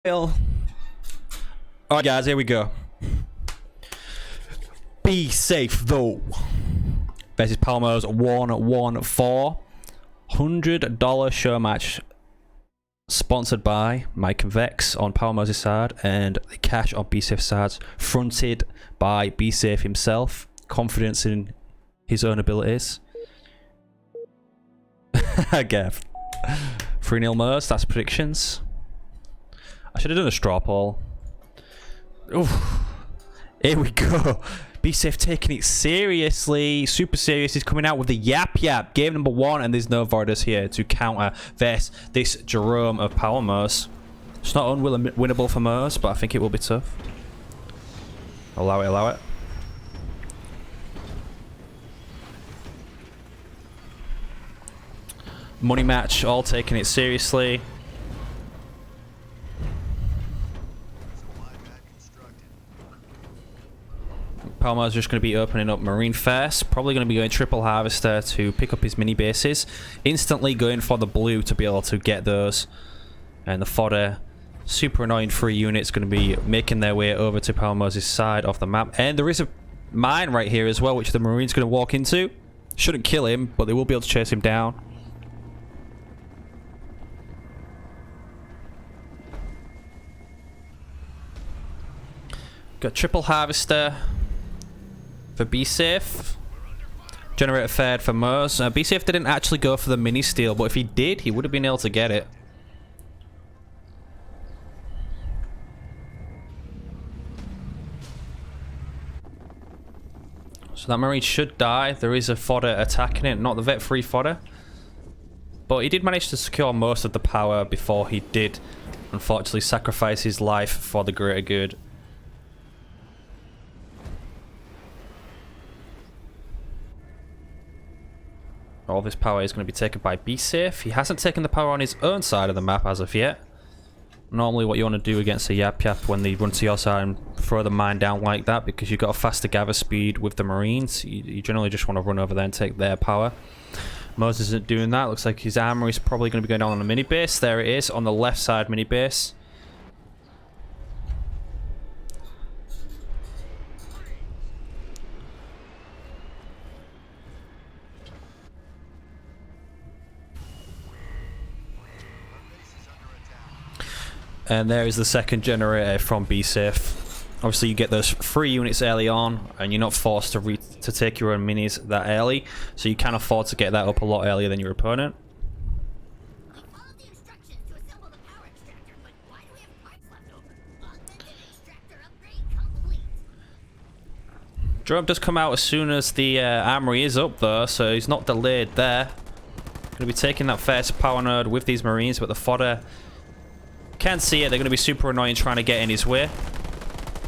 Alright guys, here we go. Be safe though. Versus Powermoes114 $100 show match. Sponsored by Mike and Vex on Powermoes' side and the cash on Bsafetho's side. Fronted by Bsafetho himself. Confidence in his own abilities. Gav. 3-0 Moes, that's predictions. I should have done a straw poll. Oof. Here we go. Bsafetho taking it seriously. Super serious. He's coming out with the Yap-yap. Game number 1, and there's no Voridis here to counter this Jerome of Powermoes. It's not unwinnable for Moes, but I think it will be tough. Allow it, allow it. Money match, all taking it seriously. Powermoes just going to be opening up Marine first. Probably going to be going triple harvester to pick up his mini bases. Instantly going for the blue to be able to get those. And the fodder, super annoying free units, going to be making their way over to Powermoes' side of the map. And there is a mine right here as well, which the Marine's going to walk into. Shouldn't kill him, but they will be able to chase him down. Got triple harvester for Bsafetho. Generator fared for Moes. Bsafetho didn't actually go for the mini steal, but if he did, he would have been able to get it. So that Marine should die. There is a fodder attacking it, not the vet free fodder. But he did manage to secure most of the power before he did, unfortunately, sacrifice his life for the greater good. All this power is going to be taken by Bsafetho. He hasn't taken the power on his own side of the map as of yet. Normally what you want to do against a Yap-yap when they run to your side and throw the mine down like that, because you've got a faster gather speed with the Marines. You generally just want to run over there and take their power. Moes isn't doing that. Looks like his armory is probably going to be going down on the mini base. There it is, on the left side mini base. And there is the second generator from Bsafetho. Obviously, you get those 3 units early on, and you're not forced to take your own minis that early, so you can afford to get that up a lot earlier than your opponent. Jerome does come out as soon as the armory is up, though, so he's not delayed there. Going to be taking that first power node with these Marines, but the fodder can't see it. They're going to be super annoying trying to get in his way.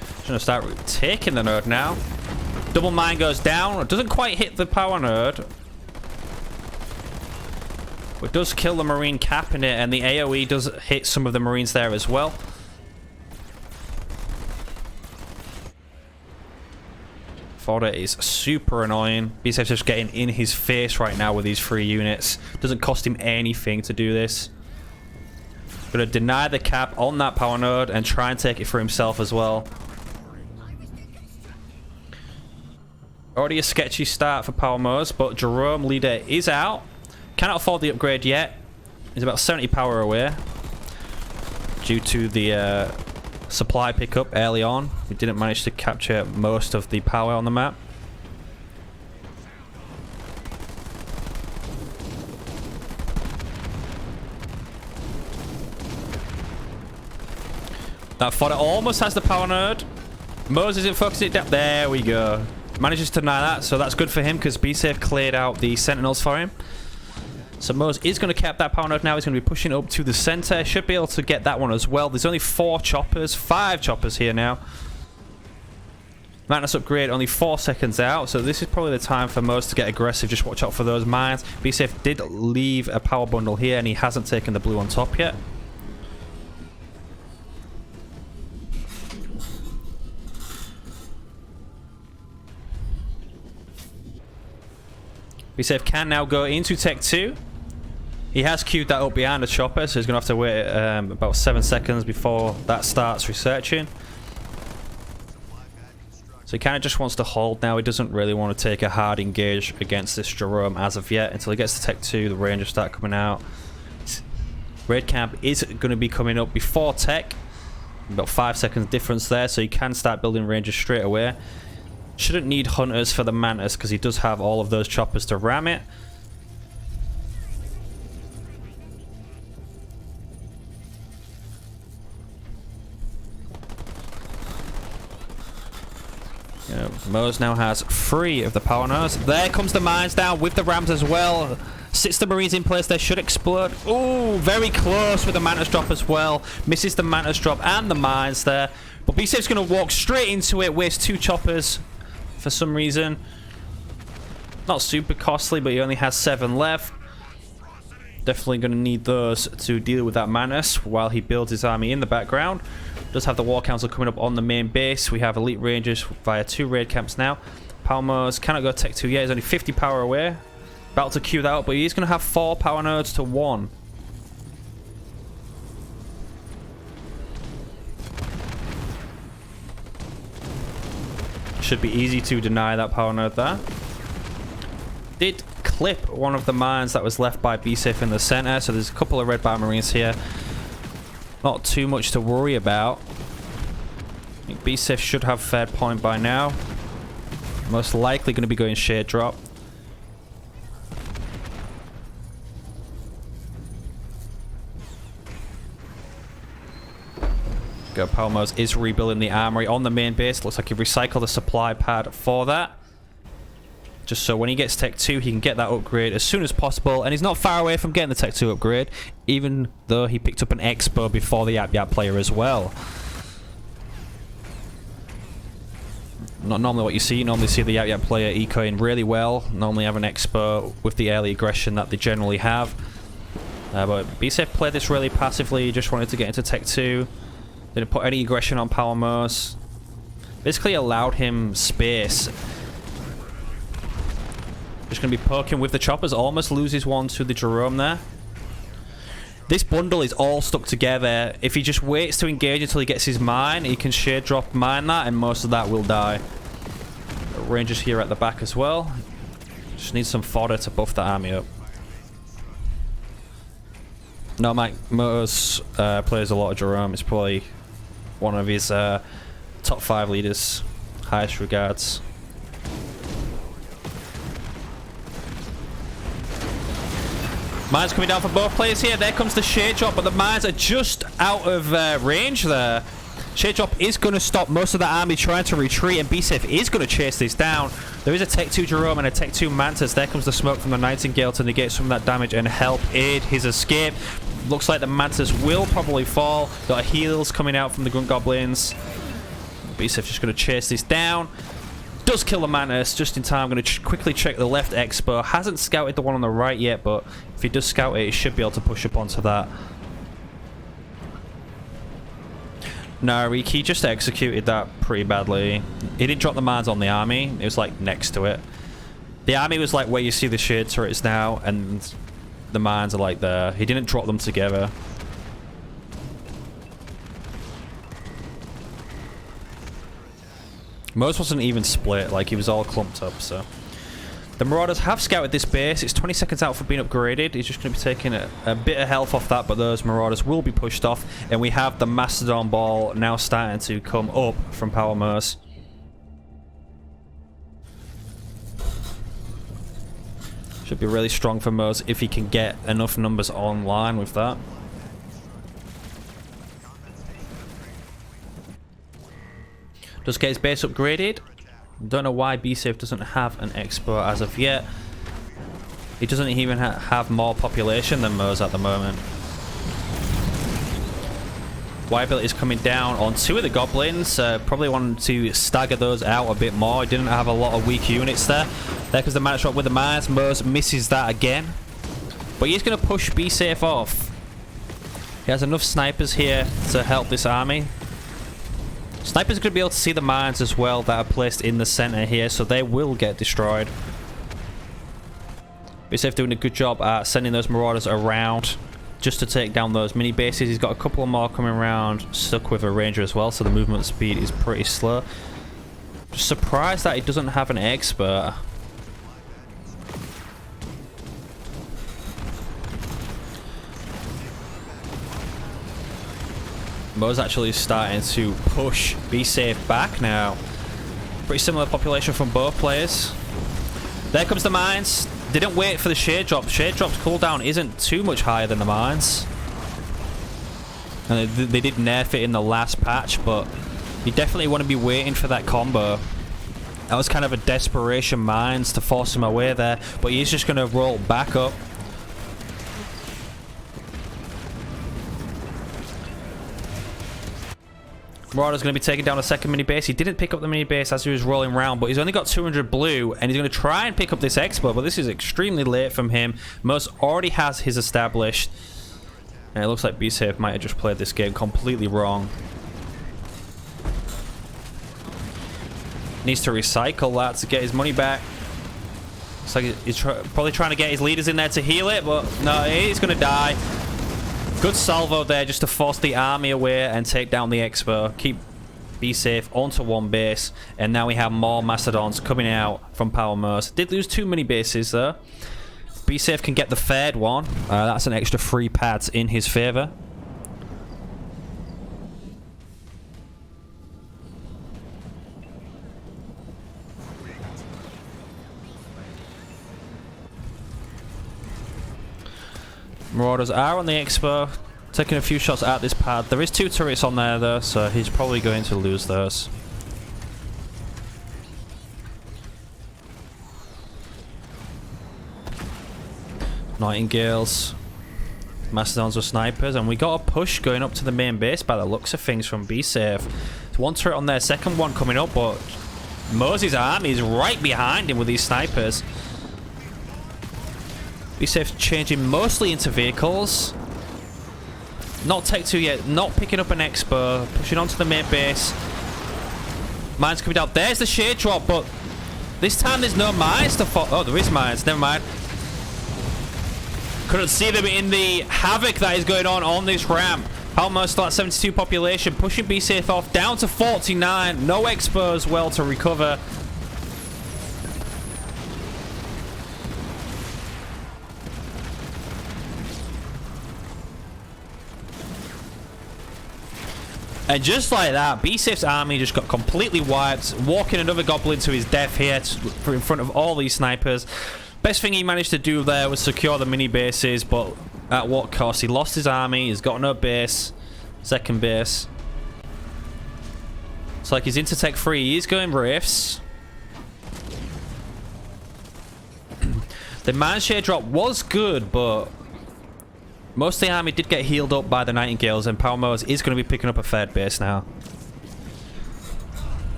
Just going to start taking the node now. Double mine goes down. It doesn't quite hit the power node, but it does kill the Marine capping it, and the AoE does hit some of the Marines there as well. Fodder is super annoying. Bsafetho's just getting in his face right now with these 3 units. Doesn't cost him anything to do this. Gonna deny the cap on that power node and try and take it for himself as well. Already a sketchy start for Powermoes, but Jerome leader is out. Cannot afford the upgrade yet. He's about 70 power away due to the supply pickup early on. We didn't manage to capture most of the power on the map. That fodder almost has the power node. Moes isn't focusing it down. There we go. Manages to deny that, so that's good for him because Bsafetho cleared out the sentinels for him. So Moes is going to cap that power node now. He's going to be pushing up to the center. Should be able to get that one as well. There's only 5 choppers here now. Madness upgrade only 4 seconds out, so this is probably the time for Moes to get aggressive. Just watch out for those mines. Bsafetho did leave a power bundle here, and he hasn't taken the blue on top yet. Bsafetho can now go into Tech 2. He has queued that up behind the chopper, so he's going to have to wait about 7 seconds before that starts researching. So he kind of just wants to hold now. He doesn't really want to take a hard engage against this Jerome as of yet. Until he gets to Tech 2, the Rangers start coming out. Raid camp is going to be coming up before Tech. About 5 seconds difference there, so he can start building Rangers straight away. Shouldn't need Hunters for the Mantis because he does have all of those choppers to ram it. Moes now has 3 of the Powermoes. There comes the mines down with the rams as well. Sits the Marines in place. They should explode. Ooh, very close with the Mantis drop as well. Misses the Mantis drop and the mines there. But Bsafetho's going to walk straight into it. Waste 2 choppers for some reason. Not super costly, but he only has 7 left. Definitely going to need those to deal with that Mantis while he builds his army in the background. Does have the War Council coming up on the main base. We have Elite Rangers via 2 raid camps now. Powermoes cannot go Tech 2 yet. He's only 50 power away. About to queue that up, but he's going to have 4 power nodes to 1. Should be easy to deny that power node there. Did clip one of the mines that was left by Bsafetho in the center, so there's a couple of red bar marines here. Not too much to worry about. I think Bsafetho should have fair point by now. Most likely going to be going shade drop. Go Powermoes is rebuilding the armory on the main base. Looks like he recycled the supply pad for that. Just so when he gets Tech 2, he can get that upgrade as soon as possible. And he's not far away from getting the Tech 2 upgrade, even though he picked up an Expo before the Yap-yap player as well. Not normally what you see. You normally see the Yap-yap player ecoing really well. Normally have an Expo with the early aggression that they generally have. But Bsafetho played this really passively. He just wanted to get into Tech 2. Didn't put any aggression on Powermoes. Basically allowed him space. Just going to be poking with the choppers. Almost loses one to the Jerome there. This bundle is all stuck together. If he just waits to engage until he gets his mine, he can shade drop mine that, and most of that will die. Rangers here at the back as well. Just need some fodder to buff the army up. No, Mike Motos plays a lot of Jerome. It's probably one of his top 5 leaders. Highest regards. Mines coming down for both players here. There comes the shade drop, but the mines are just out of range there. Shade drop is going to stop most of the army trying to retreat, and Bsafetho is going to chase this down. There is a Tech 2 Jerome and a Tech 2 Mantis. There comes the smoke from the Nightingale to negate some of that damage and help aid his escape. Looks like the Mantis will probably fall. Got heals coming out from the Grunt Goblins. Bsafetho's just going to chase this down. Does kill the Mantis just in time. I'm going to quickly check the left Expo. Hasn't scouted the one on the right yet, but if he does scout it, he should be able to push up onto that. No, he just executed that pretty badly. He didn't drop the mines on the army. It was like next to it. The army was like where you see the shade turrets now, and the mines are like there. He didn't drop them together. Most wasn't even split, like he was all clumped up, so. The Marauders have scouted this base. It's 20 seconds out for being upgraded. He's just going to be taking a bit of health off that, but those Marauders will be pushed off. And we have the Mastodon Ball now starting to come up from Powermoes. Should be really strong for Moes if he can get enough numbers online with that. Does get his base upgraded. Don't know why Bsafetho doesn't have an Expo as of yet. He doesn't even have more population than Moes at the moment. Viability is coming down on 2 of the Goblins. Probably wanted to stagger those out a bit more. He didn't have a lot of weak units there. There goes the match drop with the mines. Moes misses that again. But he's going to push Bsafetho off. He has enough snipers here to help this army. Snipers are going to be able to see the mines as well that are placed in the center here, so they will get destroyed. Bsafetho doing a good job at sending those Marauders around just to take down those mini bases. He's got a couple more coming around, stuck with a Ranger as well, so the movement speed is pretty slow. Surprised that he doesn't have an expert. Mo's actually starting to push Bsafetho back now. Pretty similar population from both players. There comes the mines. Didn't wait for the shade drop. Shade drop's cooldown isn't too much higher than the mines. And they did nerf it in the last patch, but you definitely want to be waiting for that combo. That was kind of a desperation mines to force him away there, but he's just going to roll back up. Marauder's going to be taking down a second mini base. He didn't pick up the mini base as he was rolling around, but he's only got 200 blue, and he's going to try and pick up this expo, but this is extremely late from him. Most already has his established, and it looks like Bsafetho might have just played this game completely wrong. Needs to recycle that to get his money back. Looks like he's probably trying to get his leaders in there to heal it, but no, he's going to die. Good salvo there just to force the army away and take down the expo. Keep Bsafetho onto one base. And now we have more Mastodons coming out from Powermoes. Did lose too many bases though. Bsafetho can get the third one. That's an extra 3 pads in his favor. Marauders are on the expo, taking a few shots at this pad. There is 2 turrets on there though, so he's probably going to lose those. Nightingales, Mastodons with snipers, and we got a push going up to the main base by the looks of things from Bsafetho. There's 1 turret on there, second one coming up, but Moses' army is right behind him with these snipers. Bsafetho changing mostly into vehicles. Not Tech 2 yet. Not picking up an expo. Pushing onto the main base. Mines coming down. There's the shade drop, but this time there's no mines to fall. Oh, there is mines. Never mind. Couldn't see them in the havoc that is going on this ramp. Almost at 72 population. Pushing Bsafetho off down to 49. No expo as well to recover. And just like that, Bsafetho's army just got completely wiped, walking another goblin to his death here in front of all these snipers. Best thing he managed to do there was secure the mini bases, but at what cost? He lost his army, he's got no base, second base. It's like he's into Tech 3, he's going Wraiths. The man share drop was good, but most of the army did get healed up by the Nightingales, and Powermoes is going to be picking up a third base now.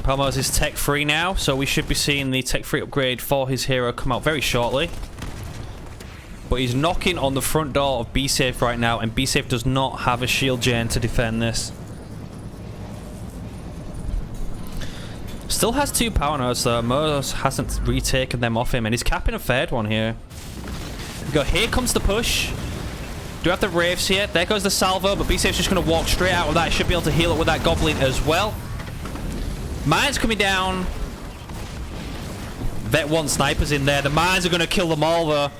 Powermoes is Tech 3 now, so we should be seeing the Tech 3 upgrade for his hero come out very shortly. But he's knocking on the front door of Bsafetho right now, and Bsafetho does not have a shield gen to defend this. Still has 2 power nodes though. Mos hasn't retaken them off him, and he's capping a third one here. Here comes the push. Do have the Wraiths here. There goes the salvo, but Bsafeto's just going to walk straight out of that. Should be able to heal it with that goblin as well. Mines coming down. Vet 1 snipers in there. The mines are going to kill them all though.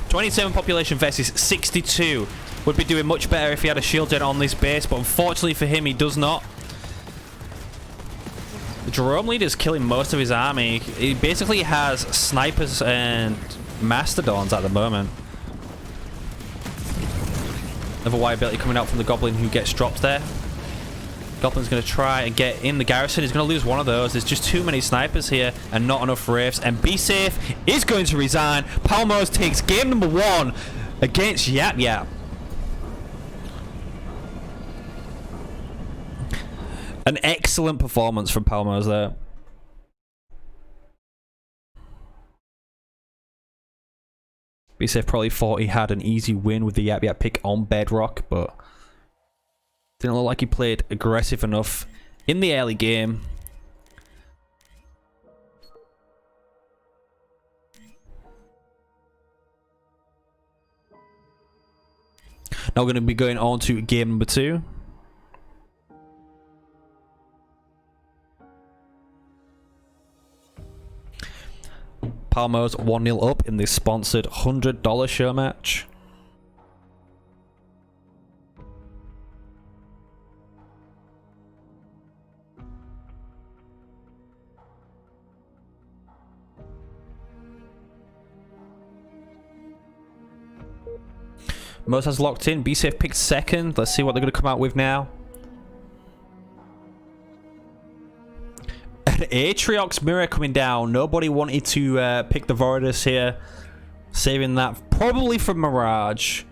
27 population versus 62. Would be doing much better if he had a shield gen on this base, but unfortunately for him, he does not. The Jerome leader is killing most of his army. He basically has snipers and Mastodons at the moment. Another wide ability coming out from the Goblin who gets dropped there. Goblin's going to try and get in the garrison. He's going to lose one of those. There's just too many snipers here and not enough Wraiths. And Bsafetho is going to resign. Powermoes takes game number 1 against Yap-yap. An excellent performance from Powermoes there. Bsafetho probably thought he had an easy win with the Yap-yap pick on Bedrock, but didn't look like he played aggressive enough in the early game. Now we're going to be going on to game number 2. Powermoes 1-0 up in this sponsored $100 show match. Moes has locked in. Bsafetho picked second. Let's see what they're going to come out with now. An Atriox mirror coming down. Nobody wanted to pick the Voridis here. Saving that probably for Mirage.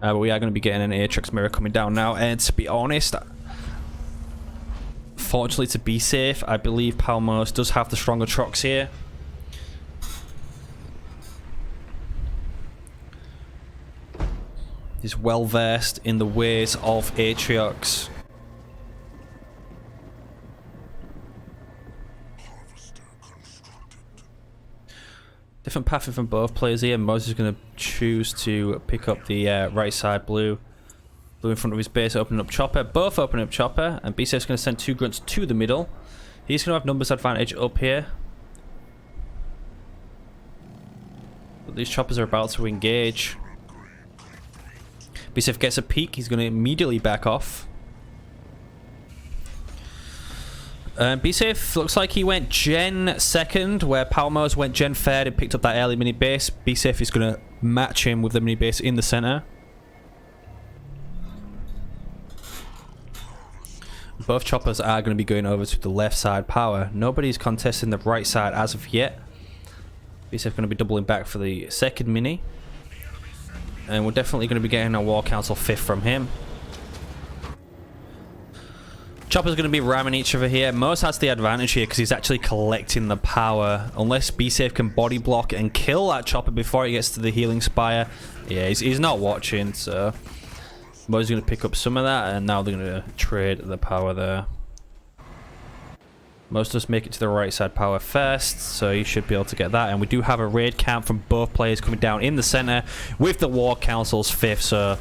But we are going to be getting an Atriox mirror coming down now. And to be honest, fortunately to Bsafetho, I believe Powermoes does have the stronger Trox here. He's well versed in the ways of Atriox. Different pathing from both players here. Moes is going to choose to pick up the right side blue. Blue in front of his base, opening up Chopper. Both opening up Chopper. And Bsafetho is going to send 2 grunts to the middle. He's going to have numbers advantage up here. But these Choppers are about to engage. Bsafetho gets a peek. He's going to immediately back off. Bsafetho looks like he went Gen second, where Powermoes went Gen third and picked up that early mini base. Bsafetho is going to match him with the mini base in the center. Both Choppers are going to be going over to the left side power. Nobody's contesting the right side as of yet. Bsafetho going to be doubling back for the second mini. And we're definitely going to be getting a War Council 5th from him. Chopper's going to be ramming each other here. Moes has the advantage here because he's actually collecting the power. Unless Bsafetho can body block and kill that Chopper before he gets to the healing spire. Yeah, he's not watching, so Moes is going to pick up some of that, and now they're going to trade the power there. Moes does make it to the right side power first, so he should be able to get that. And we do have a raid camp from both players coming down in the center with the War Council's 5th, so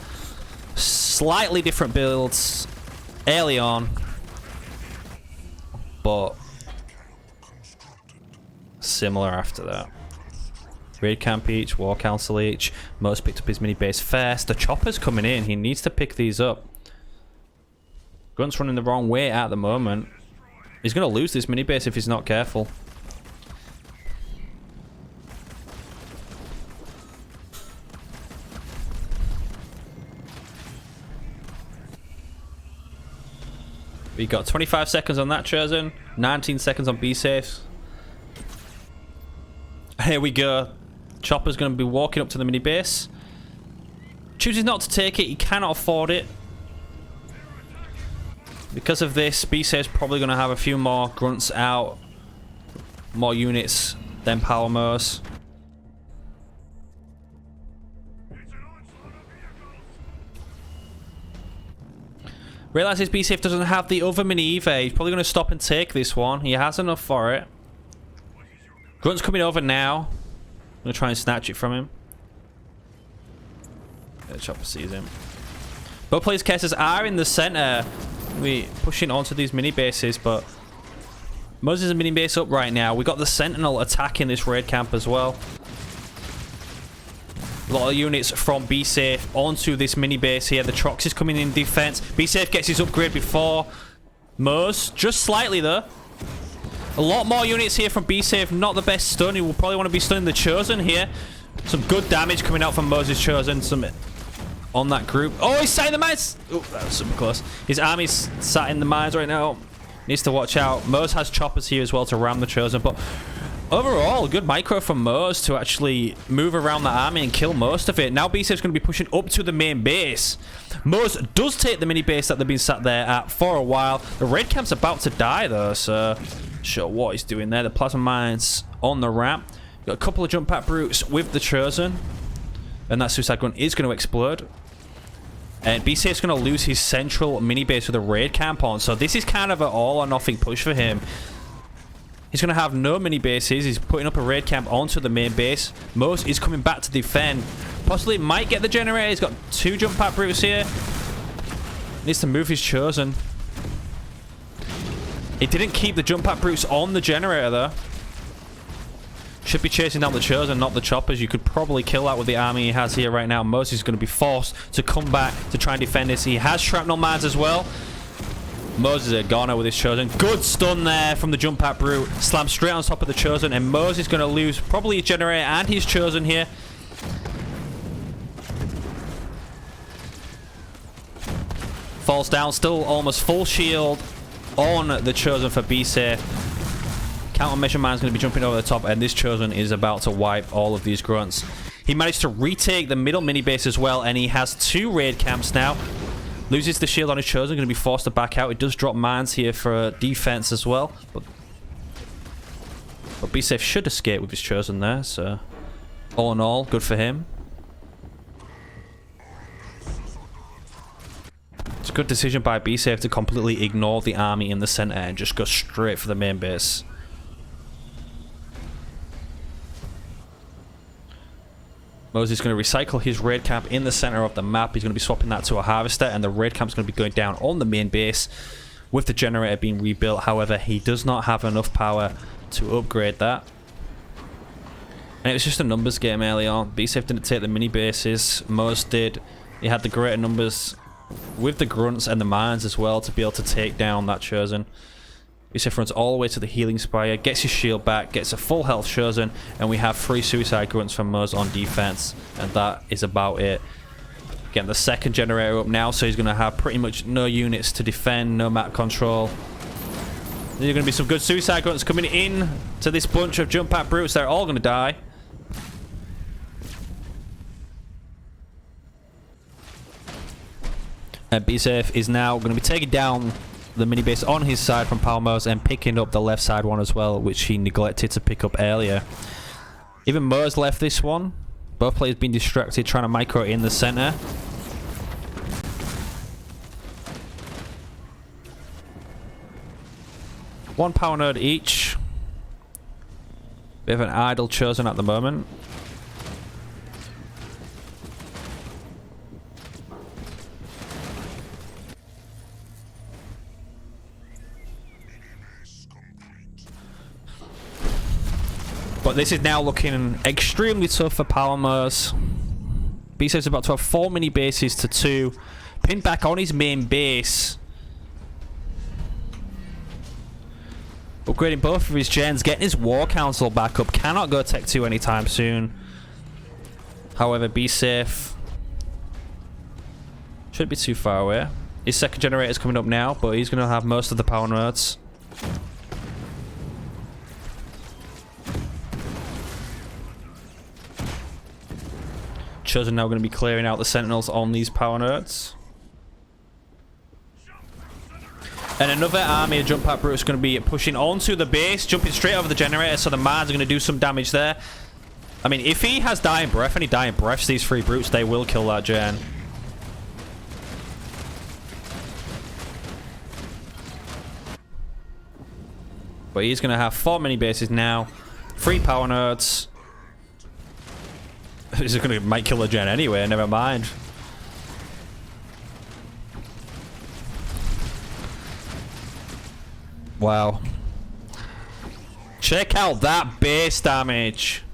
slightly different builds early on, but similar after that. Raid camp each, War Council each. Moes picked up his mini base first. The Chopper's coming in. He needs to pick these up. Grunt's running the wrong way at the moment. He's going to lose this mini base if he's not careful. We got 25 seconds on that Chosen, 19 seconds on Bsafetho. Here we go. Chopper's going to be walking up to the mini base. Chooses not to take it. He cannot afford it. Because of this, Bsafetho's probably going to have a few more grunts out. More units than Powermoes. Realizes Bsafetho doesn't have the other mini either. He's probably going to stop and take this one. He has enough for it. Grunt's coming over now. I'm going to try and snatch it from him. The Chopper sees him. Both players' cases are in the center. We pushing onto these mini bases, but Moes is a mini base up right now. We got the Sentinel attacking this raid camp as well. A lot of units from Bsafetho onto this mini base here. The Trox is coming in defense. Bsafetho gets his upgrade before Moes, just slightly though. A lot more units here from Bsafetho. Not the best stun. He will probably want to be stunning the Chosen here. Some good damage coming out from Moes' Chosen. Some on that group. Oh, he's sat in the mines. Oh, that was super close. His army's sat in the mines right now. Needs to watch out. Moes has Choppers here as well to ram the Chosen, but Overall, good micro from Moes to actually move around the army and kill most of it. Now Bsafe's going to be pushing up to the main base. Moes does take the mini base that they've been sat there at for a while. The raid camp's about to die though, so sure what he's doing there. The plasma mines on the ramp. Got a couple of jump pack brutes with the Chosen, and that suicide gun is going to explode. And Bsafe's going to lose his central mini base with a raid camp on, so this is kind of an all or nothing push for him. He's going to have no mini bases. He's putting up a raid camp onto the main base. Moes is coming back to defend. Possibly might get the generator. He's got 2 jump pack brutes here. Needs to move his Chosen. He didn't keep the jump pack brutes on the generator though. Should be chasing down the Chosen, not the choppers. You could probably kill that with the army he has here right now. Moes is going to be forced to come back to try and defend this. He has shrapnel mines as well. Moes is a goner with his Chosen. Good stun there from the jump pack brute. Slam straight on top of the Chosen, and Moes is going to lose probably his generator and his Chosen here. Falls down, still almost full shield on the Chosen for Bsafe. Countermeasure man's going to be jumping over the top, and this Chosen is about to wipe all of these grunts. He managed to retake the middle mini base as well, and he has 2 raid camps now. Loses the shield on his Chosen, going to be forced to back out. It does drop mines here for defense as well. But Bsafe should escape with his Chosen there, so all in all, good for him. It's a good decision by Bsafe to completely ignore the army in the center and just go straight for the main base. Moes is going to recycle his raid camp in the center of the map. He's going to be swapping that to a harvester, and the raid camp's going to be going down on the main base with the generator being rebuilt. However, he does not have enough power to upgrade that. And it was just a numbers game early on. Bsafe didn't take the mini bases. Moes did. He had the greater numbers with the grunts and the mines as well to be able to take down that Chosen. Bsaffe runs all the way to the healing spire, gets his shield back, gets a full health Chosen, and we have 3 suicide grunts from Moes on defense, and that is about it. Getting the second generator up now, so he's going to have pretty much no units to defend, no map control. There's going to be some good suicide grunts coming in to this bunch of jump pack brutes. They're all going to die. And Bsaffe is now going to be taking down the mini base on his side from Powermoes and picking up the left side one as well, which he neglected to pick up earlier. Even Moes left this one. Both players being distracted trying to micro in the center. One power node each. Bit of an idle Chosen at the moment. But this is now looking extremely tough for Powermoes. Bsafe's about to have 4 mini bases to 2. Pinned back on his main base. Upgrading both of his gens. Getting his War Council back up. Cannot go Tech 2 anytime soon. However, Bsaffe shouldn't be too far away. His second generator is coming up now, but he's going to have most of the power nodes. Chosen now going to be clearing out the sentinels on these power nodes. And another army of jump pack brutes is going to be pushing onto the base, jumping straight over the generator, so the mines are going to do some damage there. I mean, if he has dying breath and he dying breaths these 3 brutes, they will kill that gen. But he's going to have 4 mini bases now, 3 power nodes. This is going to might kill a gen anyway, never mind. Wow. Check out that base damage.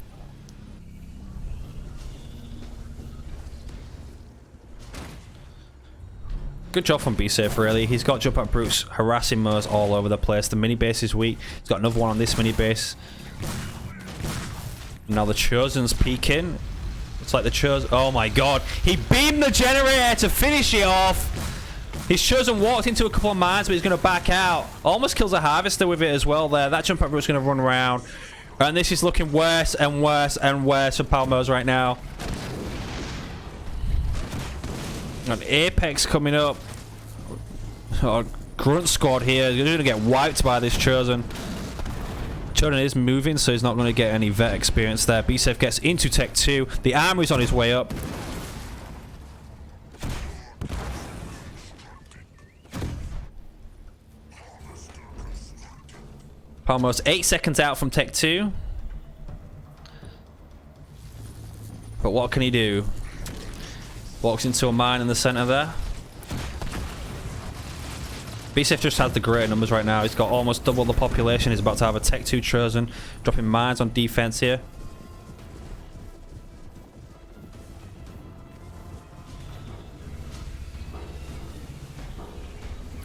Good job from Bsaffe, really. He's got jump up brutes harassing Moes all over the place. The mini base is weak. He's got another one on this mini base. Now the Chosen's peeking. It's like the Chosen. Oh my god. He beamed the generator to finish it off. His Chosen walked into a couple of mines, but he's going to back out. Almost kills a harvester with it as well there. That jump up brute's going to run around. And this is looking worse and worse and worse for Powermoes right now. And Apex coming up. Oh, Grunt squad here. You're going to get wiped by this Chosen. Chosen is moving, so he's not going to get any vet experience there. Bsafetho gets into Tech 2. The armory's on his way up. Powermoes 8 seconds out from Tech 2. But what can he do? Walks into a mine in the center there. Bsafetho just has the great numbers right now. He's got almost double the population. He's about to have a Tech 2 Chosen. Dropping mines on defense here.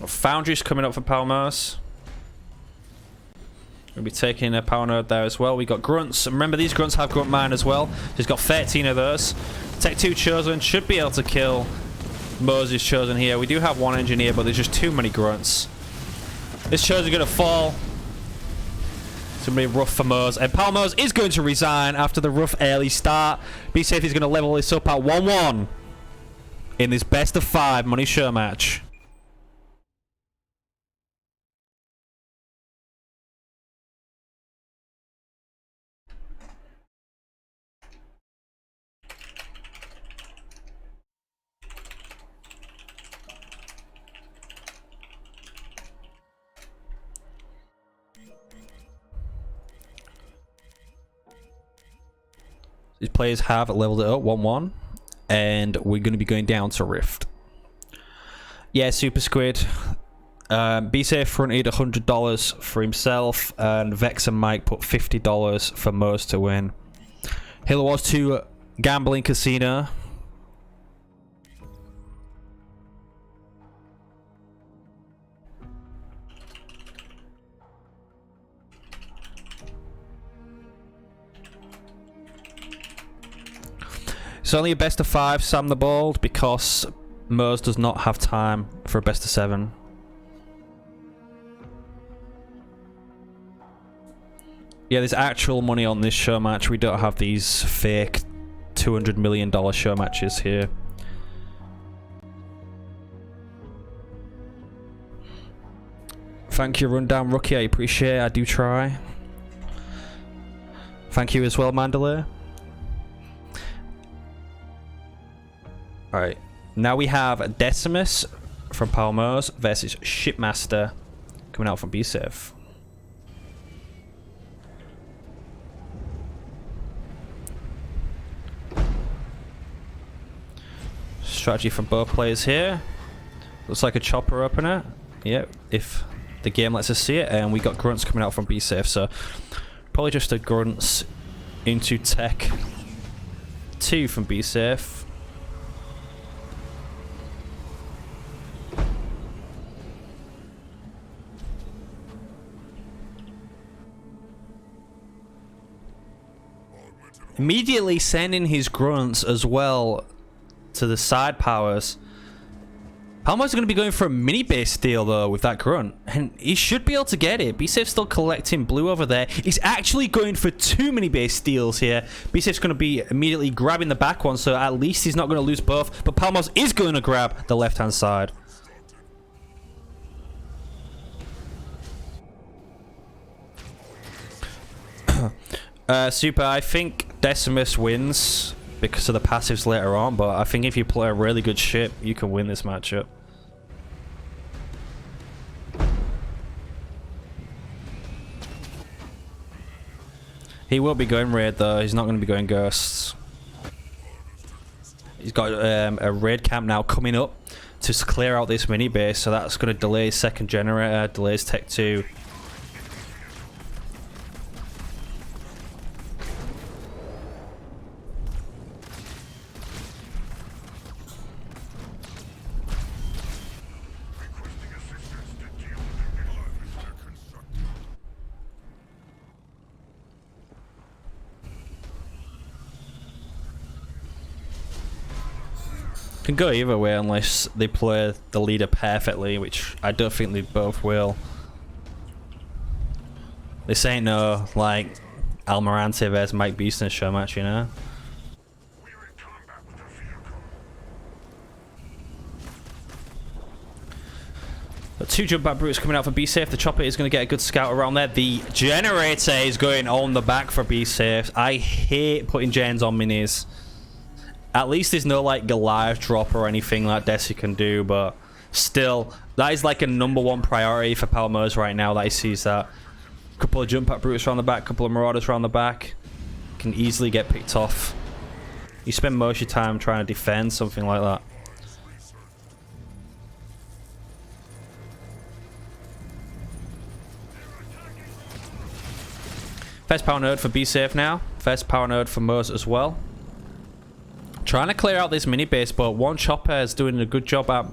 Foundry's coming up for Powermoes. We'll be taking a power node there as well. We got grunts. Remember, these grunts have grunt mine as well. He's got 13 of those. Tech 2 Chosen should be able to kill Moses Chosen here. We do have one engineer, but there's just too many grunts. This Chosen going to fall. It's going to be rough for Mose. And Powermoes is going to resign after the rough early start. Bsafetho is going to level this up at 1-1 in this best of 5 money show match. These players have leveled it up 1-1, and we're going to be going down to Rift. Yeah, Super Squid. Bsafetho fronted $100 for himself, and Vex and Mike put $50 for Mose to win. Halo Wars 2 Gambling Casino. It's only a best of 5, Sam the Bald, because Mose does not have time for a best of 7. Yeah, there's actual money on this show match. We don't have these fake $200 million show matches here. Thank you, Rundown Rookie. I appreciate it. I do try. Thank you as well, Mandalay. Alright, now we have Decimus from Powermoes versus Shipmaster coming out from Bsafetho. Strategy from both players here. Looks like a chopper opener. Yep, if the game lets us see it. And we got grunts coming out from Bsafetho, so probably just a grunts into Tech 2 from Bsafetho. Immediately sending his grunts as well to the side powers. Powermoes is going to be going for a mini base steal though with that grunt, and he should be able to get it. Bsafetho's still collecting blue over there. He's actually going for 2 mini base steals here. Bsafetho's going to be immediately grabbing the back one, so at least he's not going to lose both. But Powermoes is going to grab the left hand side. Super, I think Decimus wins because of the passives later on, but I think if you play a really good ship, you can win this matchup. He will be going raid though, he's not going to be going ghosts. He's got a raid camp now coming up to clear out this mini base, so that's going to delay his second generator, delays Tech 2. Can go either way unless they play the leader perfectly, which I don't think they both will. This ain't no, like, Almirante versus Mike Beast in a show match, you know? But 2 jump back brutes coming out for Bsafe. The chopper is going to get a good scout around there. The generator is going on the back for Bsafe. I hate putting gens on minis. At least there's no like Goliath drop or anything like Desi can do, but still, that is like a #1 priority for Powermoes right now that he sees that. Couple of jump pack brutes around the back, couple of marauders around the back. Can easily get picked off. You spend most of your time trying to defend something like that. First power node for Bsafe now. First power node for Moes as well. Trying to clear out this mini base, but one chopper is doing a good job at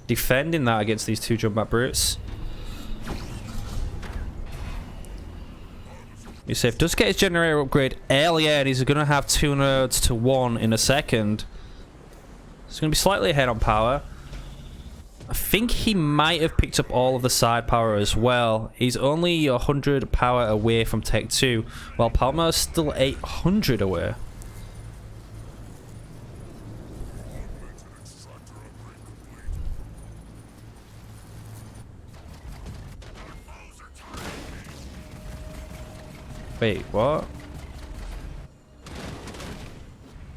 defending that against these 2 jump back brutes. Bsafe does get his generator upgrade earlier, and he's going to have 2 nodes to 1 in a second. He's going to be slightly ahead on power. I think he might have picked up all of the side power as well. He's only 100 power away from Tech 2, while Powermoes is still 800 away. Wait, what?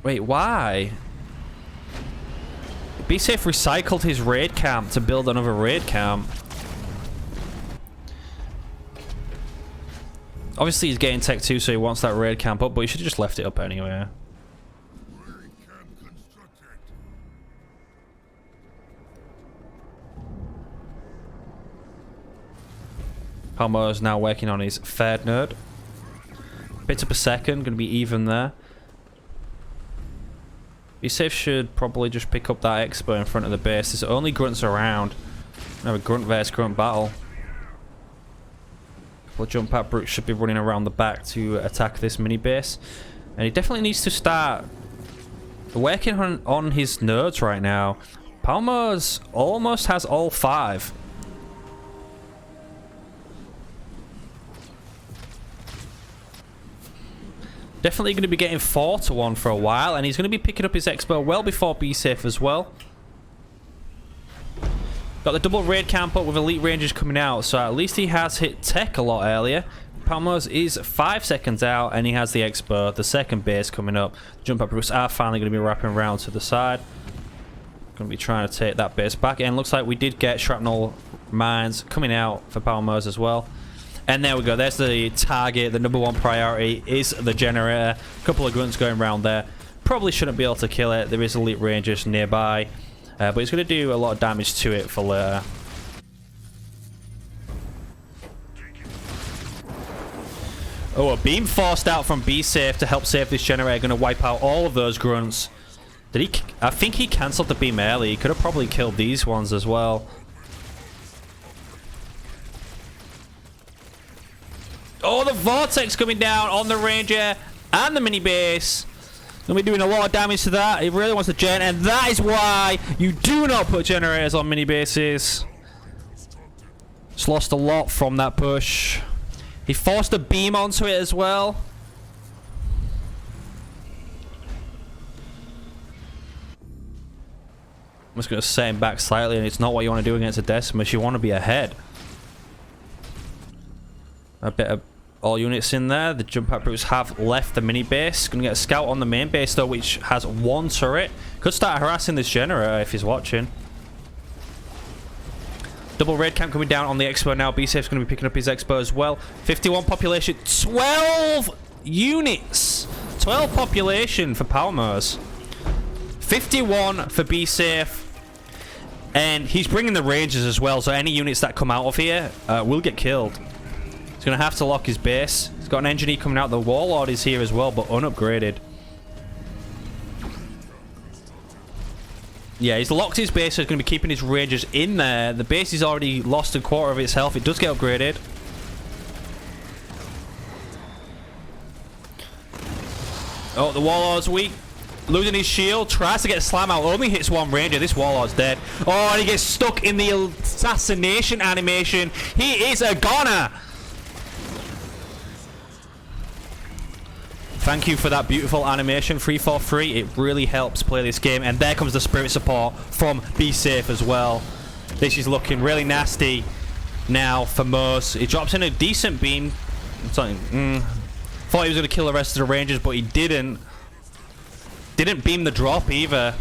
Wait, why? Bsafe recycled his raid camp to build another raid camp. Obviously he's getting Tech 2, so he wants that raid camp up, but he should have just left it up anyway. Powermoes is now working on his 3rd node. Bits per second, gonna be even there. Bsafe should probably just pick up that expo in front of the base. There's only grunts around. Have a grunt versus grunt battle. A couple of jump pack brutes should be running around the back to attack this mini base. And he definitely needs to start working on his nodes right now. Powermoes almost has all 5. Definitely going to be getting 4 to 1 for a while, and he's going to be picking up his expo well before Bsafe as well. Got the double raid camp up with elite rangers coming out, so at least he has hit tech a lot earlier. Powermoes is 5 seconds out, and he has the expo, the 2nd base coming up. Jump up brutes are finally going to be wrapping around to the side. Going to be trying to take that base back, and looks like we did get shrapnel mines coming out for Powermoes as well. And there we go, there's the target. The #1 priority is the generator. A couple of grunts going around there. Probably shouldn't be able to kill it. There is elite rangers nearby. But he's going to do a lot of damage to it for later. Oh, a beam forced out from Bsafe to help save this generator. Going to wipe out all of those grunts. Did he? I think he cancelled the beam early. He could have probably killed these ones as well. Oh, the vortex coming down on the ranger and the mini base. Gonna be doing a lot of damage to that. He really wants to gen, and that is why you do not put generators on mini bases. Just lost a lot from that push. He forced a beam onto it as well. I'm just gonna set him back slightly, and it's not what you want to do against a Decimus. You want to be ahead. A bit of all units in there. The jump pack brutes have left the mini base. Gonna get a scout on the main base though, which has 1 turret. Could start harassing this generator if he's watching. Double raid camp coming down on the expo now. Bsafe's gonna be picking up his expo as well. 51 population, 12 units. 12 population for Powermoes. 51 for Bsafe. And he's bringing the rangers as well, so any units that come out of here will get killed. He's going to have to lock his base. He's got an engineer coming out. The warlord is here as well, but unupgraded. Yeah, he's locked his base, so he's going to be keeping his rangers in there. The base has already lost a quarter of its health. It does get upgraded. Oh, the warlord's weak. Losing his shield. Tries to get a slam out. Only hits 1 ranger. This warlord's dead. Oh, and he gets stuck in the assassination animation. He is a goner. Thank you for that beautiful animation, 343. It really helps play this game. And there comes the spirit support from Bsafetho as well. This is looking really nasty now for Moes. He drops in a decent beam. Thought he was going to kill the rest of the Rangers, but he didn't. Didn't beam the drop either.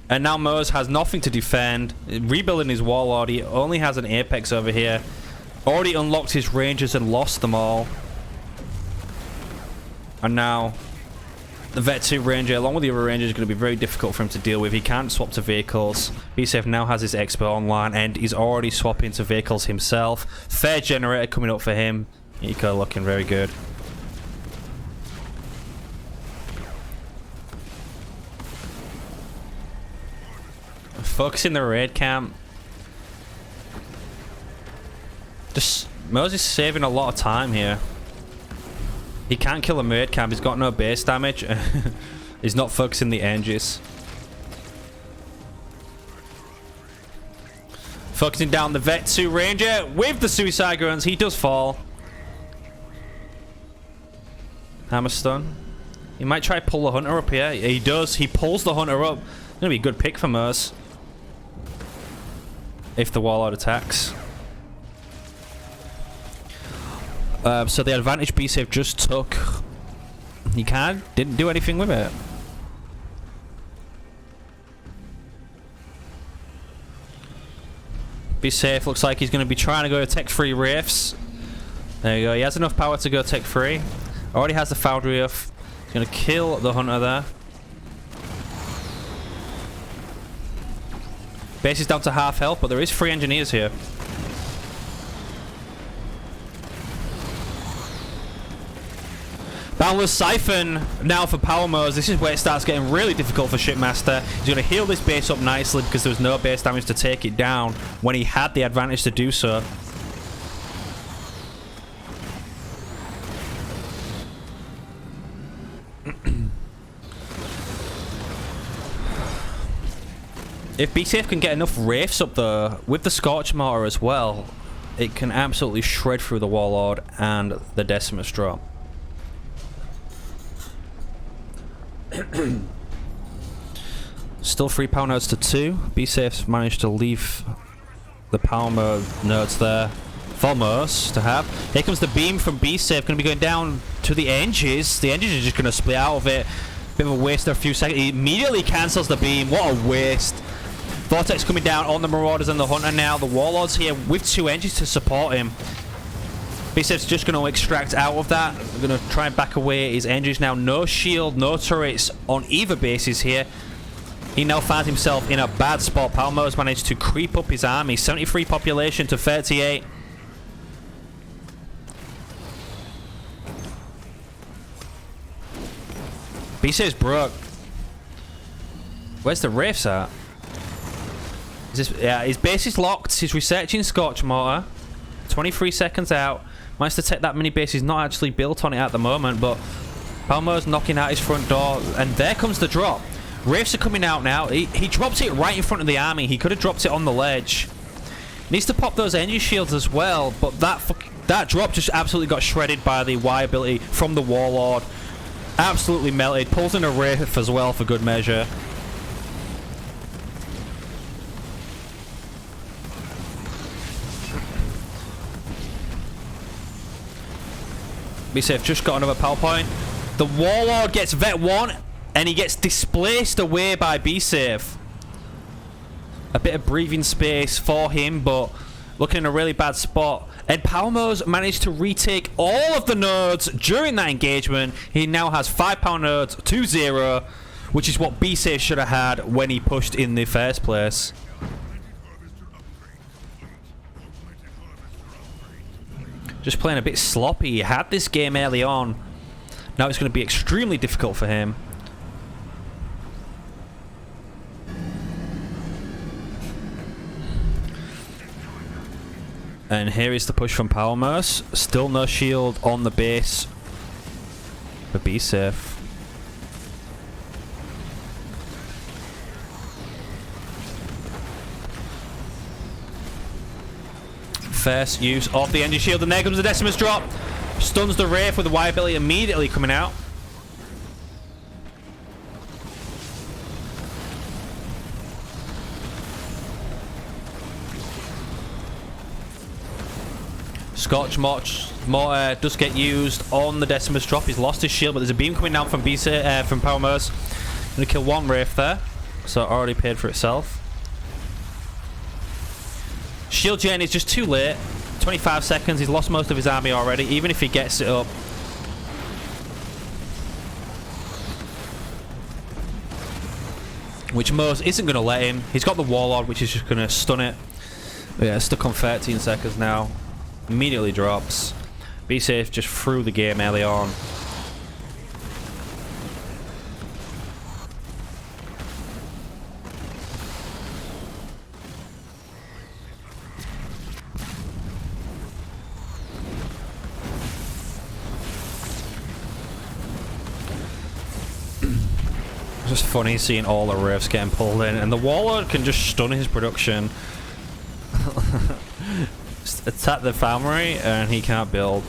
And now Moes has nothing to defend. Rebuilding his Warlord. He only has an Apex over here. Already unlocked his Rangers and lost them all. And now the Vet 2 Ranger, along with the other Rangers, is going to be very difficult for him to deal with. He can't swap to vehicles. Bsafetho now has his Expert online, and he's already swapping to vehicles himself. Fair Generator coming up for him. Eco looking very good. Focusing the raid camp. Just Moes is saving a lot of time here. He can't kill a raid camp. He's got no base damage. He's not focusing the Aegis. Focusing down the Vet 2 Ranger with the Suicide Grunts. He does fall. Hammerstone. He might try to pull the Hunter up here. He does. He pulls the Hunter up. It's going to be a good pick for Moes. If the Warlord attacks. So the advantage Bsafetho just took. He didn't do anything with it. Bsafetho looks like he's going to be trying to go to Tech 3 Wraiths. There you go. He has enough power to go Tech 3. Already has the Foundry off. He's going to kill the Hunter there. Base is down to half health, but there is 3 engineers here. Boundless Siphon now for Powermoes. This is where it starts getting really difficult for Shipmaster. He's going to heal this base up nicely because there was no base damage to take it down when he had the advantage to do so. If Bsafetho can get enough Wraiths up there with the Scorch Mortar as well, it can absolutely shred through the Warlord and the Decimus drop. Still 3 power nodes to 2. Bsafetho's managed to leave the power nodes there for Moes to have. Here comes the beam from Bsafetho, going to be going down to the Aegis. The Aegis are just going to split out of it. Bit of a waste of a few seconds. He immediately cancels the beam. What a waste. Vortex coming down on the Marauders and the Hunter now. The Warlord's here with 2 Aegis to support him. Bsafetho's just going to extract out of that. We're going to try and back away his Aegis now. No shield, no turrets on either bases here. He now finds himself in a bad spot. Powermoes managed to creep up his army. 73 population to 38. Bsafetho's broke. Where's the Wraiths at? Yeah, his base is locked. He's researching Scorch Mortar. 23 seconds out. Managed to take that mini base. He's not actually built on it at the moment, but Powermoes knocking out his front door. And there comes the drop. Wraiths are coming out now. He dropped it right in front of the army. He could have dropped it on the ledge. Needs to pop those energy shields as well, but that drop just absolutely got shredded by the Y ability from the Warlord. Absolutely melted. Pulls in a Wraith as well for good measure. Bsafetho just got another power point. The Warlord gets Vet 1 and he gets displaced away by Bsafetho. A bit of breathing space for him, but looking in a really bad spot. And Powermoes managed to retake all of the nodes during that engagement. He now has 5 power nodes to 0, which is what Bsafetho should have had when he pushed in the first place. Just playing a bit sloppy. He had this game early on. Now it's going to be extremely difficult for him. And here is the push from Powermoes. Still no shield on the base for Bsafetho. First use of the engine shield, and there comes the Decimus drop. Stuns the Wraith with the wire ability immediately coming out. Scotch Mortar does get used on the Decimus drop. He's lost his shield, but there's a beam coming down from Powermoes. Gonna kill one Wraith there, so it already paid for itself. Shield gen is just too late. 25 seconds. He's lost most of his army already. Even if he gets it up, which Moes isn't going to let him. He's got the Warlord, which is just going to stun it. But yeah, stuck on 13 seconds now. Immediately drops. Be safe just threw the game early on. It's just funny seeing all the Wraiths getting pulled in, and the Warlord can just stun his production. Just attack the Foundry, and he can't build.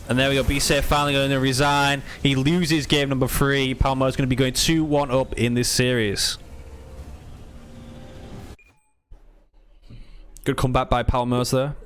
And there we go. Be safe finally going to resign. He loses game number 3. Powermoes is going to be going 2-1 up in this series. Good comeback by Powermoes there.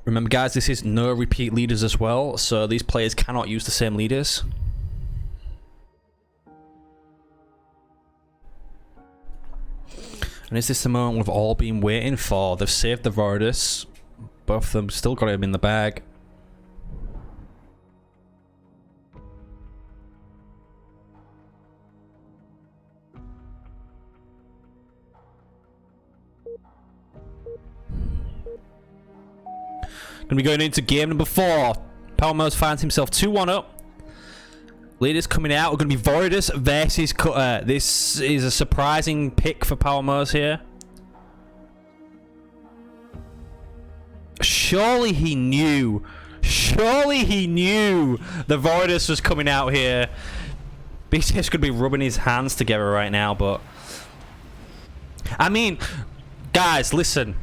Remember guys, this is no repeat leaders as well, so these players cannot use the same leaders. And is this the moment we've all been waiting for? They've saved the Voridis. Both of them still got him in the bag. Gonna be going into game number 4. Powermoes finds himself 2-1 up. Leaders coming out are gonna be Voridis versus Cutter. This is a surprising pick for Powermoes here. Surely he knew. Surely he knew the Voridis was coming out here. BTS could be rubbing his hands together right now, but I mean, guys, listen.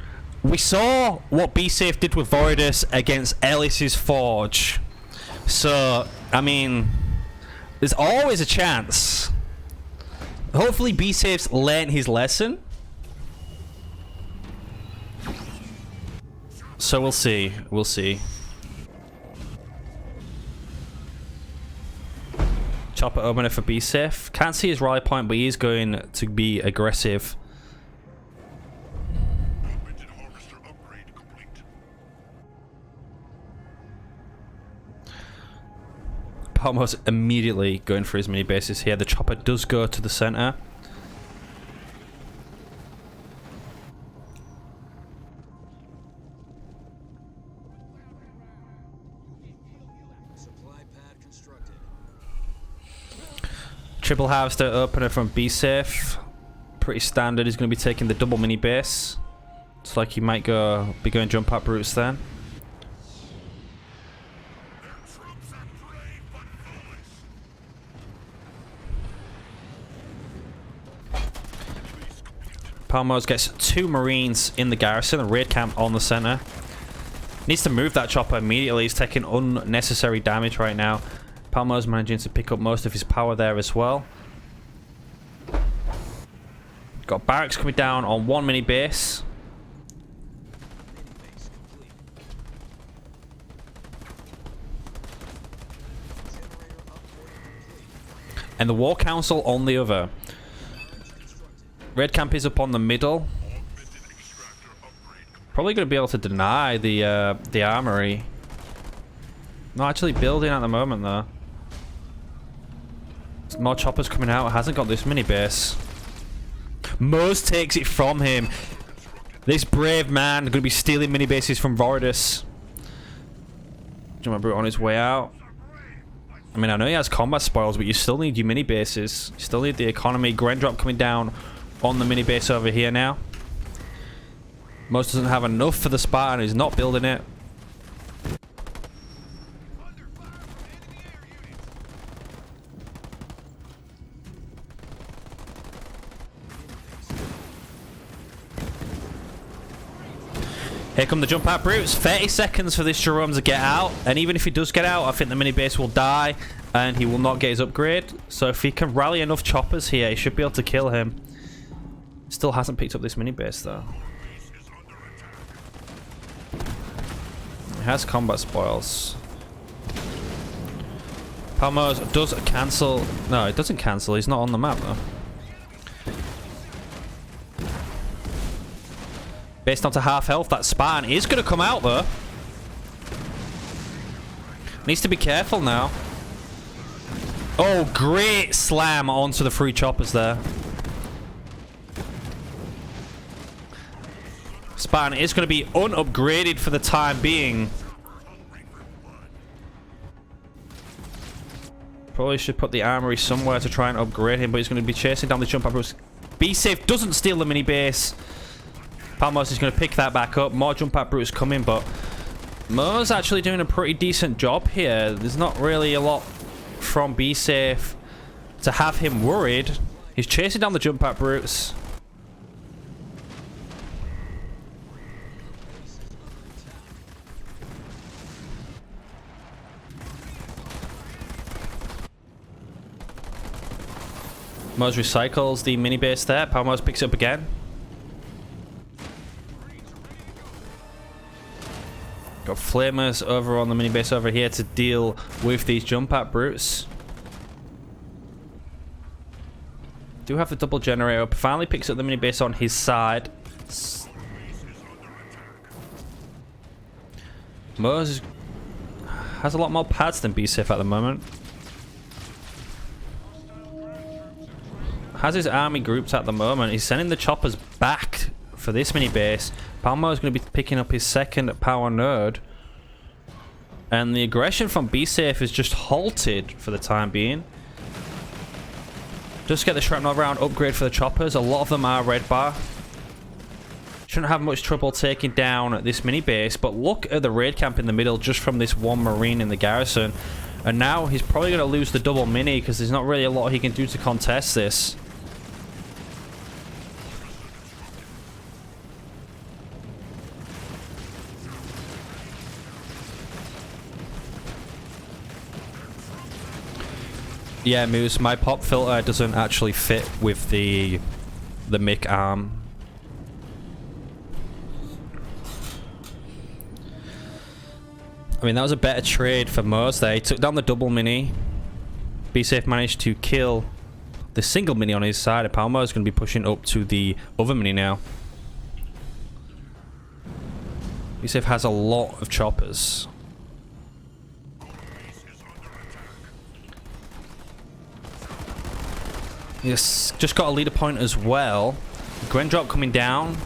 We saw what Bsafe did with Voridis against Ellis's Forge. So, I mean, there's always a chance. Hopefully Bsafe's learned his lesson. So we'll see. We'll see. Chopper opener for Bsafe. Can't see his rally point, but he is going to be aggressive. Powermoes immediately going for his mini bases here. The chopper does go to the center. Triple harvester opener from Bsafe. Pretty standard. He's going to be taking the double mini base. It's like he might be going jump up routes then. Powermoes gets 2 Marines in the garrison, a raid camp on the center. Needs to move that chopper immediately. He's taking unnecessary damage right now. Powermoes managing to pick up most of his power there as well. Got barracks coming down on 1 mini base. And the War Council on the other. Red camp is up on the middle. Probably going to be able to deny the armory. Not actually building at the moment though. There's more choppers coming out. It hasn't got this mini base. Moes takes it from him. This brave man going to be stealing mini bases from Voridis. Jump Brute on his way out. I mean, I know he has combat spoils, but you still need your mini bases. You still need the economy. Grand drop coming down on the mini base over here now. Most doesn't have enough for the Spartan. He's not building it. Here come the jump out brutes. 30 seconds for this Jerome to get out. And even if he does get out, I think the mini base will die. And he will not get his upgrade. So if he can rally enough choppers here, he should be able to kill him. Still hasn't picked up this mini base though. He has combat spoils. Powermoes does cancel. No, it doesn't cancel. He's not on the map though. Based on to half health, that Spartan is going to come out though. Needs to be careful now. Oh, great slam onto the free choppers there. Spartan is going to be unupgraded for the time being. Probably should put the armory somewhere to try and upgrade him, but he's going to be chasing down the jump up. Bsafe doesn't steal the mini base. Powermoes is going to pick that back up. More jump out brutes coming, but Mo's actually doing a pretty decent job here. There's not really a lot from Bsafe to have him worried. He's chasing down the jump out brutes. Mo's recycles the mini base there. Powermoes picks it up again. Got flamers over on the mini base over here to deal with these jump out brutes. Do have the double generator up. Finally picks up the mini base on his side. Mo's has a lot more pads than Bsafe at the moment. Has his army grouped at the moment. He's sending the choppers back for this mini base. Powermoes is going to be picking up his second power node. And the aggression from Bsafe is just halted for the time being. Just get the shrapnel round upgrade for the choppers. A lot of them are red bar. Shouldn't have much trouble taking down this mini base. But look at the raid camp in the middle just from this one marine in the garrison. And now he's probably going to lose the double mini because there's not really a lot he can do to contest this. Yeah, Moose, my pop filter doesn't actually fit with the mic arm. I mean, that was a better trade for Mo's there. He took down the double mini. Bsafe managed to kill the single mini on his side. And Powermoes is going to be pushing up to the other mini now. Bsafe has a lot of choppers. Yes, just got a leader point as well. Gren drop coming down.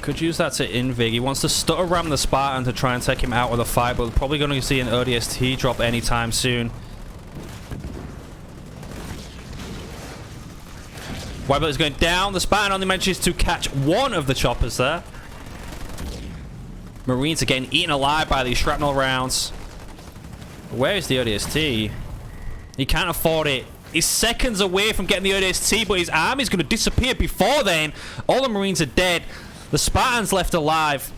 Could use that to invig. He wants to stutter ram the Spartan to try and take him out with a fight, but we're probably going to see an ODST drop anytime soon. Wipeout is going down. The Spartan only manages to catch one of the choppers there. Marines are getting eaten alive by these shrapnel rounds. Where is the ODST? He can't afford it. He's seconds away from getting the ODST, but his army's going to disappear before then. All the Marines are dead. The Spartan's left alive.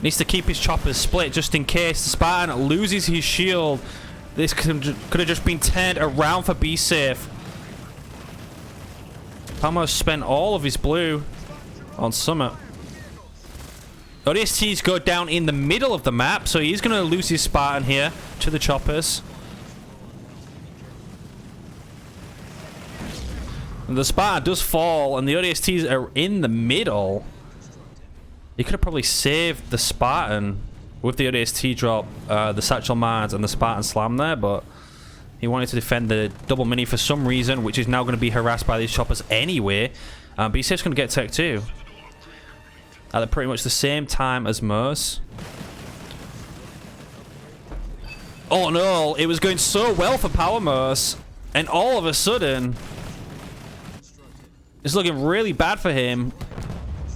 Needs to keep his choppers split just in case the Spartan loses his shield. This could have just been turned around for Bsafe. Powermoes spent all of his blue on Summit. ODSTs go down in the middle of the map, so he's going to lose his Spartan here to the choppers. And the Spartan does fall, and the ODSTs are in the middle. He could have probably saved the Spartan with the ODST drop, the Satchel Mines, and the Spartan Slam there, but he wanted to defend the double mini for some reason, which is now going to be harassed by these choppers anyway. Bsafe's going to get tech too. At pretty much the same time as Mo's. Oh no, it was going so well for Powermoes, and all of a sudden, it's looking really bad for him.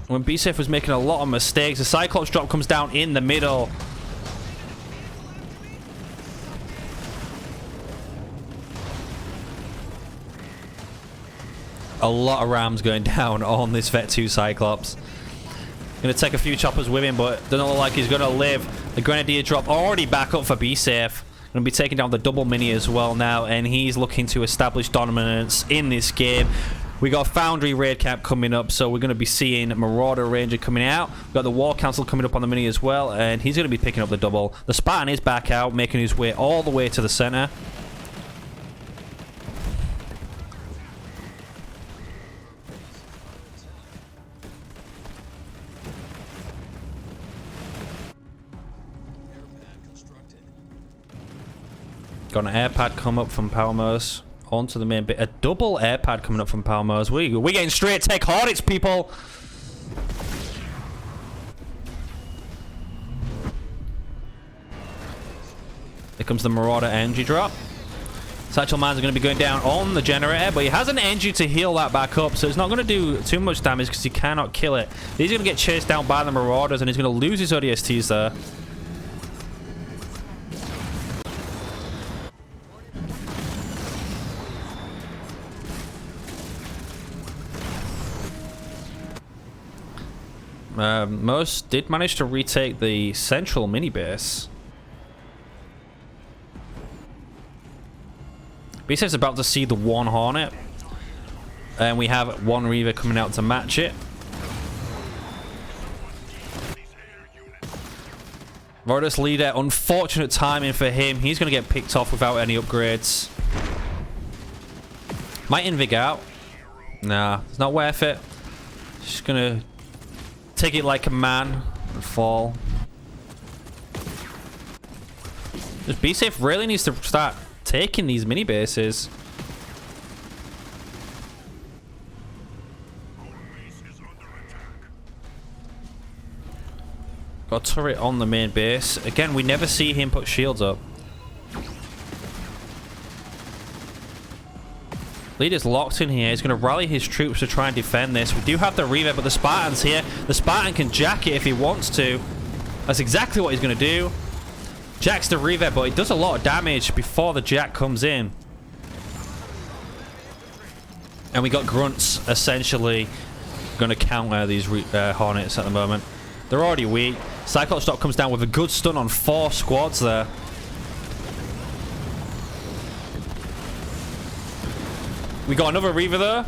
When Bsafetho was making a lot of mistakes, the Cyclops drop comes down in the middle. A lot of rams going down on this Vet 2 Cyclops. Gonna take a few choppers with him, but doesn't look like he's gonna live. The Grenadier drop already back up for Bsafetho. Gonna be taking down the double mini as well now, and he's looking to establish dominance in this game. We got Foundry Raid Camp coming up, so we're gonna be seeing Marauder Ranger coming out. We've got the War Council coming up on the mini as well, and he's gonna be picking up the double. The Spartan is back out, making his way all the way to the center. Got an air pad come up from Powermoes onto the main bit. A double air pad coming up from Powermoes. We're getting straight tech Hornets, people. Here comes the Marauder energy drop. Satchel Mines are going to be going down on the generator, but he has an energy to heal that back up, so it's not going to do too much damage because he cannot kill it. He's going to get chased down by the Marauders, and he's going to lose his ODSTs there. Most did manage to retake the central mini base. Bsafeto's about to see the one Hornet, and we have one Reaver coming out to match it. Voridis leader, unfortunate timing for him. He's going to get picked off without any upgrades. Might invig out. Nah, it's not worth it. Just going to take it like a man and fall. Just Bsafetho really needs to start taking these mini bases. Got a turret on the main base. Again, we never see him put shields up. Leader's locked in here. He's going to rally his troops to try and defend this. We do have the Reaver, but the Spartan's here. The Spartan can jack it if he wants to. That's exactly what he's going to do. Jacks the Reaver, but it does a lot of damage before the jack comes in. And we got Grunts essentially going to counter these Hornets at the moment. They're already weak. Cyclops Stop comes down with a good stun on 4 squads there. We got another Reaver there.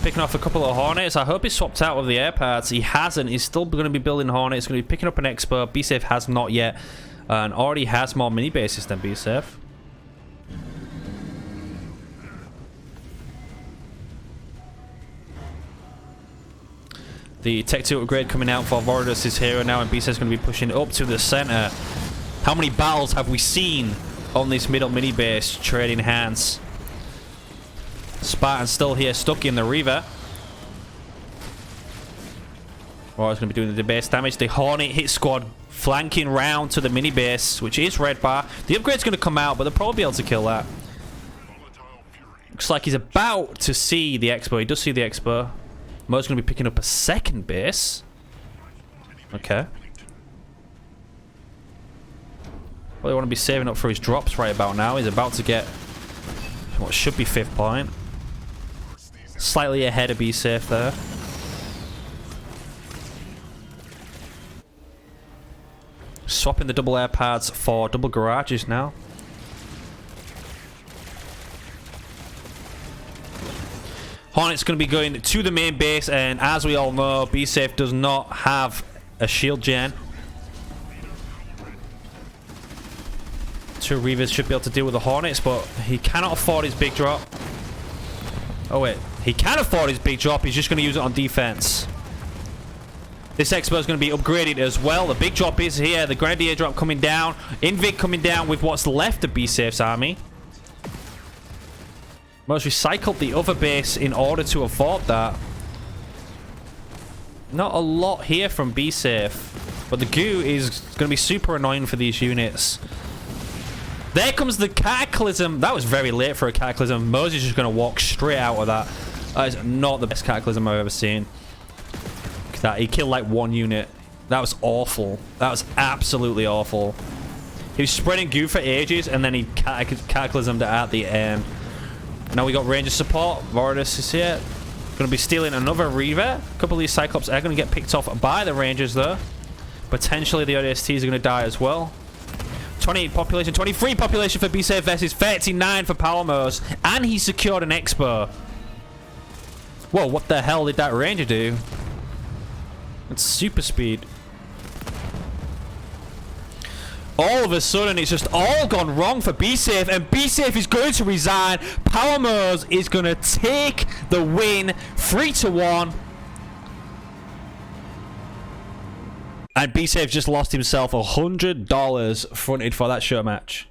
Picking off a couple of Hornets. I hope he swapped out with the air pads. He hasn't. He's still going to be building Hornets. He's going to be picking up an Expo. Bsafetho has not yet. And already has more mini bases than Bsafetho. The Tech 2 upgrade coming out for Voridis is here now, and Bsafeto's going to be pushing up to the center. How many battles have we seen on this middle mini base trading hands? Spartan's still here, stuck in the Reaver. Oh, it's going to be doing the base damage. The Hornet hit squad flanking round to the mini base, which is red bar. The upgrade's going to come out, but they'll probably be able to kill that. Looks like he's about to see the Expo. He does see the Expo. Mo's going to be picking up a second base. Okay. Well, they want to be saving up for his drops right about now. He's about to get what should be 5th point. Slightly ahead of Bsafetho there. Swapping the double air pads for double garages now. Hornet's going to be going to the main base, and as we all know, Bsafetho does not have a shield gen. 2 Reavers should be able to deal with the Hornets, but he cannot afford his big drop. Oh wait, he can afford his big drop. He's just going to use it on defense. This Expo is going to be upgraded as well. The big drop is here. The Grenadier drop coming down. Invig coming down with what's left of Bsafeto's army. Most recycled the other base in order to afford that. Not a lot here from Bsafetho, but the goo is going to be super annoying for these units. There comes the Cataclysm. That was very late for a Cataclysm. Moses is just going to walk straight out of that. That is not the best Cataclysm I've ever seen. Look at that. He killed like one unit. That was awful. That was absolutely awful. He was spreading goo for ages, and then he Cataclysmed it at the end. Now we got Ranger support. Voridis is here. Going to be stealing another Reaver. A couple of these Cyclops are going to get picked off by the Rangers, though. Potentially the ODSTs are going to die as well. 28 population, 23 population for Bsafetho versus 39 for Powermoes. And he secured an Expo. Whoa, what the hell did that Ranger do? It's super speed. All of a sudden, it's just all gone wrong for Bsafetho, and Bsafetho is going to resign. Powermoes is going to take the win, 3-1. And Bsafetho just lost himself $100 fronted for that show match.